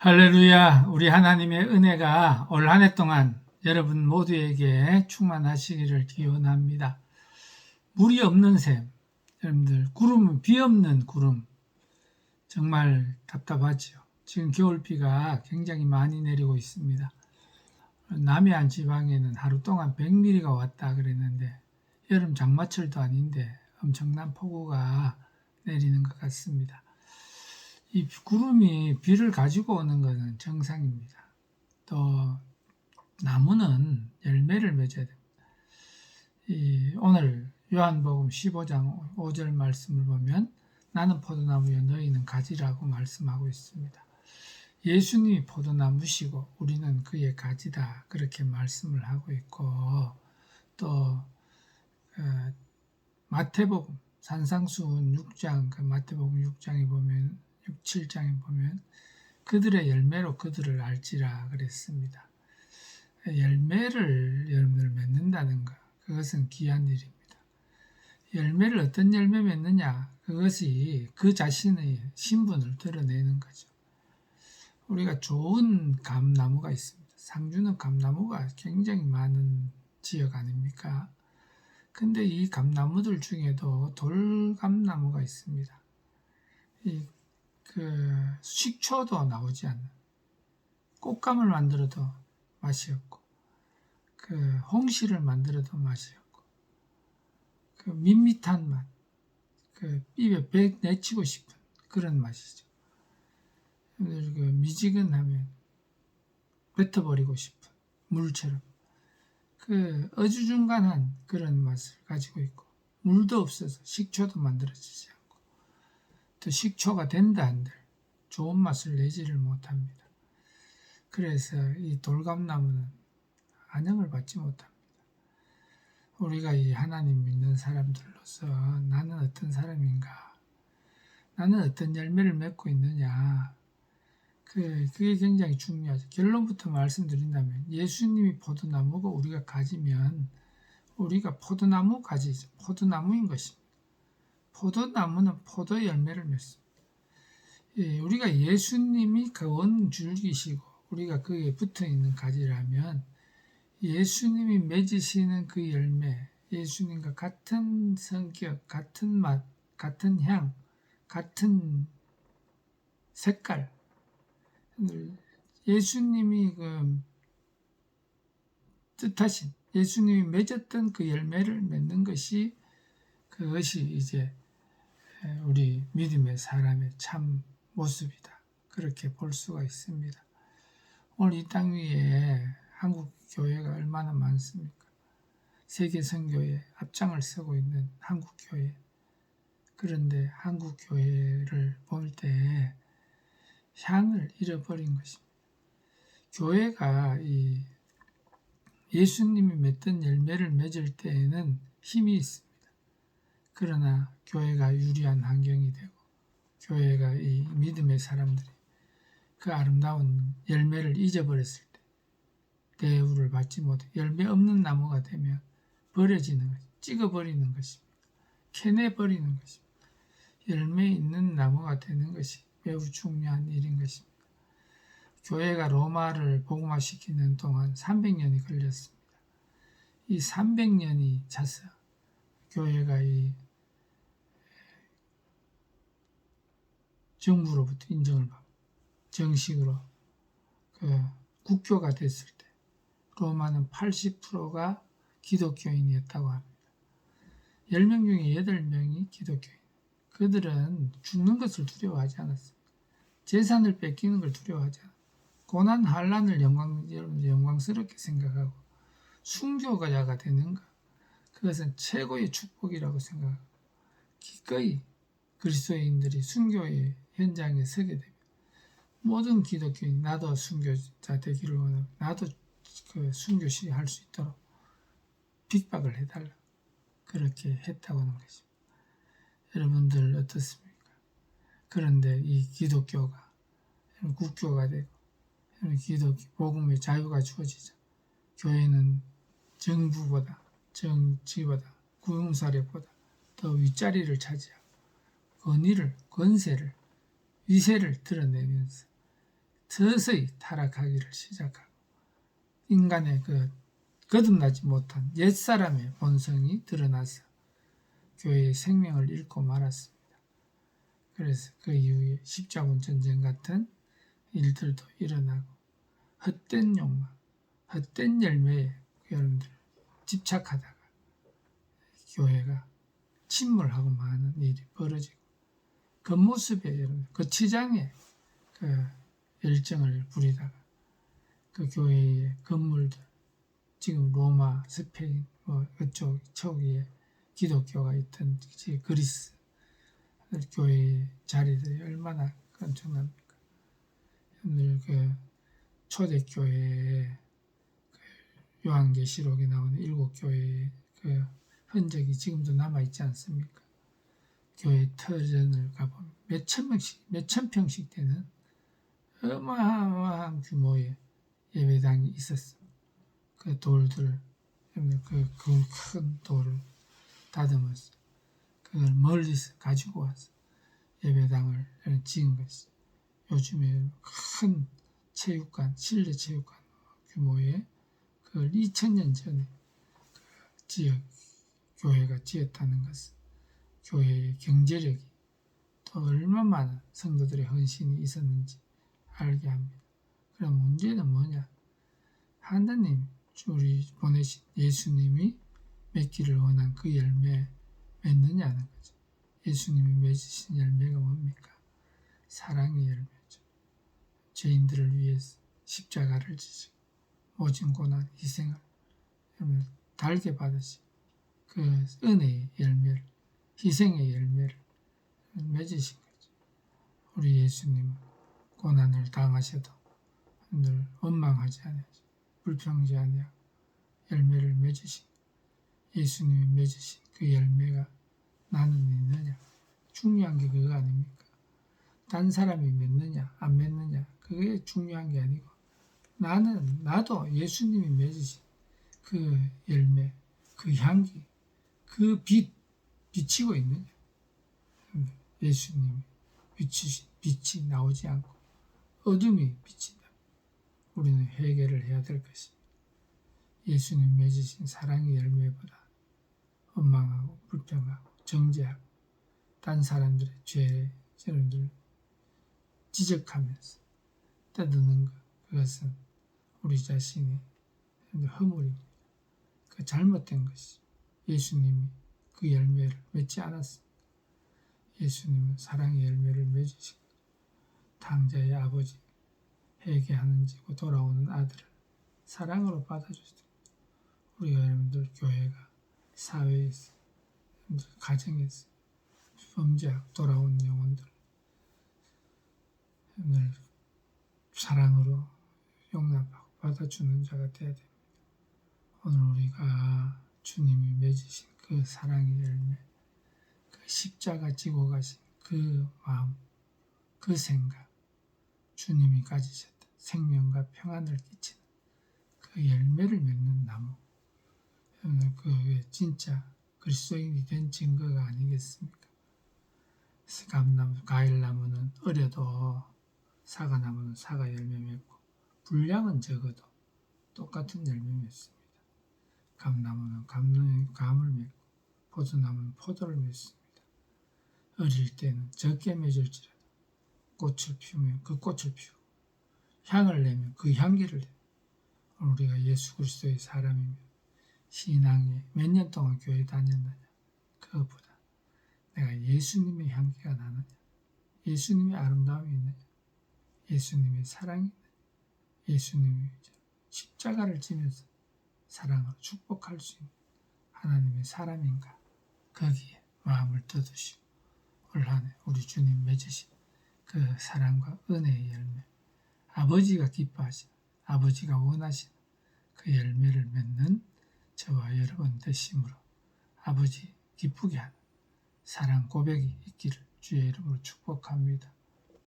할렐루야, 우리 하나님의 은혜가 올 한 해 동안 여러분 모두에게 충만하시기를 기원합니다. 물이 없는 샘, 여러분들, 비 없는 구름, 정말 답답하죠. 지금 겨울비가 굉장히 많이 내리고 있습니다. 남해안 지방에는 하루 동안 100mm가 왔다 그랬는데, 여름 장마철도 아닌데 엄청난 폭우가 내리는 것 같습니다. 이 구름이 비를 가지고 오는 것은 정상입니다. 또 나무는 열매를 맺어야 됩니다. 오늘 요한복음 15장 5절 말씀을 보면 나는 포도나무여 너희는 가지라고 말씀하고 있습니다. 예수님이 포도나무시고 우리는 그의 가지다 그렇게 말씀을 하고 있고, 또 마태복음 산상수훈 6장 그 마태복음 6장에 보면 6, 7장에 보면 그들의 열매로 그들을 알지라 그랬습니다. 열매를 여러분들 맺는다는 것, 그것은 귀한 일입니다. 열매를 어떤 열매 맺느냐, 그것이 그 자신의 신분을 드러내는 거죠. 우리가 좋은 감나무가 있습니다. 상주는 감나무가 굉장히 많은 지역 아닙니까? 근데 이 감나무들 중에도 돌감나무가 있습니다. 식초도 나오지 않는, 꽃감을 만들어도 맛이 없고, 홍시를 만들어도 맛이 없고, 밋밋한 맛, 입에 배 내치고 싶은 그런 맛이죠. 미지근하면 뱉어버리고 싶은 물처럼 어주중간한 그런 맛을 가지고 있고, 물도 없어서 식초도 만들어지지 않고, 또 식초가 된다 한들 좋은 맛을 내지를 못합니다. 그래서 이 돌감나무는 안영을 받지 못합니다. 우리가 이 하나님 믿는 사람들로서 나는 어떤 사람인가, 나는 어떤 열매를 맺고 있느냐, 그게 굉장히 중요하죠. 결론부터 말씀드린다면 예수님이 포도나무고 우리가 가지면 우리가 포도나무 가지죠. 포도나무인 것입니다. 포도나무는 포도 열매를 맺습니다. 우리가 예수님이 그 원 줄기시고 우리가 그에 붙어있는 가지라면 예수님이 맺으시는 그 열매, 예수님과 같은 성격, 같은 맛, 같은 향, 같은 색깔, 예수님이 뜻하신, 예수님이 맺었던 그 열매를 맺는 것이, 그것이 이제 우리 믿음의 사람의 참 모습이다. 그렇게 볼 수가 있습니다. 오늘 이 땅 위에 한국 교회가 얼마나 많습니까? 세계 선교에 앞장을 서고 있는 한국 교회. 그런데 한국 교회를 볼 때 향을 잃어버린 것입니다. 교회가 이 예수님이 맺던 열매를 맺을 때에는 힘이 있습니다. 그러나 교회가 유리한 환경이 되고, 교회가 이 믿음의 사람들이 그 아름다운 열매를 잊어버렸을 때, 대우를 받지 못해 열매 없는 나무가 되면 버려지는 것입니다. 찍어버리는 것입니다. 캐내버리는 것입니다. 열매 있는 나무가 되는 것이 매우 중요한 일인 것입니다. 교회가 로마를 복음화시키는 동안 300년이 걸렸습니다. 이 300년이 차서 교회가 이 정부로부터 인정을 받고 정식으로 국교가 됐을 때 로마는 80%가 기독교인이었다고 합니다. 10명 중에 8명이 기독교인. 그들은 죽는 것을 두려워하지 않았습니다. 재산을 뺏기는 걸 두려워하지 않았습니다. 고난 환난을 영광스럽게 생각하고 순교자가 되는 것, 그것은 최고의 축복이라고 생각하고 기꺼이 그리스도인들이 순교의 현장에 서게 됩니다. 모든 기독교인, 나도 순교자 되기를 원하고 나도 순교시 할 수 있도록 핍박을 해달라, 그렇게 했다고 하는 것입니다. 여러분들 어떻습니까? 그런데 이 기독교가 국교가 되고 기독교 복음의 자유가 주어지죠. 교회는 정부보다, 정치보다, 구용사력보다 더 윗자리를 차지하고 권위를, 권세를, 위세를 드러내면서 서서히 타락하기를 시작하고 인간의 그 거듭나지 못한 옛사람의 본성이 드러나서 교회의 생명을 잃고 말았습니다. 그래서 그 이후에 십자군 전쟁 같은 일들도 일어나고 헛된 욕망, 헛된 열매에 여러분들 집착하다가 교회가 침몰하고 마는 일이 벌어지고 그 모습에 여러분 그 치장에 그 열정을 부리다가 그 교회의 건물들 지금 로마, 스페인 뭐 그쪽 초기에 기독교가 있던 그리스 교회의 자리들이 얼마나 엄청납니까? 오늘 그 초대교회의 그 요한계시록에 나오는 7교회의 그 흔적이 지금도 남아있지 않습니까? 교회 터전을 가보면 몇천 평씩 되는 어마어마한 규모의 예배당이 있었습니다. 그 돌들, 그 큰 돌을 다듬어서 그걸 멀리서 가지고 와서 예배당을 지은 것이 요즘에 큰 체육관, 실내 체육관 규모의 그걸 2000년 전에 그 지역 교회가 지었다는 것은 교회의 경제력이 또 얼마나 많은 성도들의 헌신이 있었는지 알게 합니다. 그럼 문제는 뭐냐? 하나님 우리 보내신 예수님이 맺기를 원한 그 열매 맺느냐는 거죠. 예수님이 맺으신 열매가 뭡니까? 사랑의 열매죠. 죄인들을 위해서 십자가를 지시고 모진 고난 희생을 달게 받으신 그 은혜의 열매를 희생의 열매를 맺으신 거죠. 우리 예수님은 고난을 당하셔도 늘 원망하지 아니하시고 불평하지 아니하고 열매를 맺으신 예수님이 맺으신 그 열매가 나는 있느냐? 중요한 게 그거 아닙니까? 딴 사람이 맺느냐 안 맺느냐 그게 중요한 게 아니고 나도 예수님이 맺으신 그 열매, 그 향기, 그 빛 비치고 있느냐? 예수님이 비추신 빛이 나오지 않고 어둠이 비친다. 우리는 회개를 해야 될 것입니다. 예수님 맺으신 사랑의 열매보다 원망하고 불평하고 정죄하고 딴 사람들의 죄, 저놈들 지적하면서 떠드는 것, 그것은 우리 자신의 허물입니다. 그 잘못된 것이 예수님이 그 열매를 맺지 않았습니다. 예수님은 사랑의 열매를 맺으시고 당자의 아버지 회개하는 지고 돌아오는 아들을 사랑으로 받아주시고 우리가 여러분들 교회가 사회에서 가정에서 범죄하고 돌아온 영혼들 오늘 사랑으로 용납하고 받아주는 자가 되어야 됩니다. 오늘 우리가 주님이 맺으신 그 사랑의 열매, 그 십자가 지고 가신 그 마음, 그 생각, 주님이 가지셨던 생명과 평안을 끼치는 그 열매를 맺는 나무, 그게 진짜 그리스도인이 된 증거가 아니겠습니까? 감나무, 과일나무는 어려도 사과나무는 사과 열매 맺고 분량은 적어도 똑같은 열매 맺습니다. 감나무는 감을 맺고 포도나무는 포도를 맺습니다. 어릴 때는 적게 맺을지라도 꽃을 피우면 그 꽃을 피우고 향을 내면 그 향기를 내고 우리가 예수 그리스도의 사람이면 신앙에 몇 년 동안 교회 다녔느냐 그것보다 내가 예수님의 향기가 나느냐 예수님의 아름다움이 있느냐 예수님의 사랑이 있느냐 예수님이 십자가를 지면서 사랑으로 축복할 수 있는 하나님의 사람인가 거기에 마음을 떠두시고 올 한 해 우리 주님 맺으신 그 사랑과 은혜의 열매 아버지가 기뻐하시는 아버지가 원하시는 그 열매를 맺는 저와 여러분 되심으로 아버지 기쁘게 하는 사랑 고백이 있기를 주의 이름으로 축복합니다.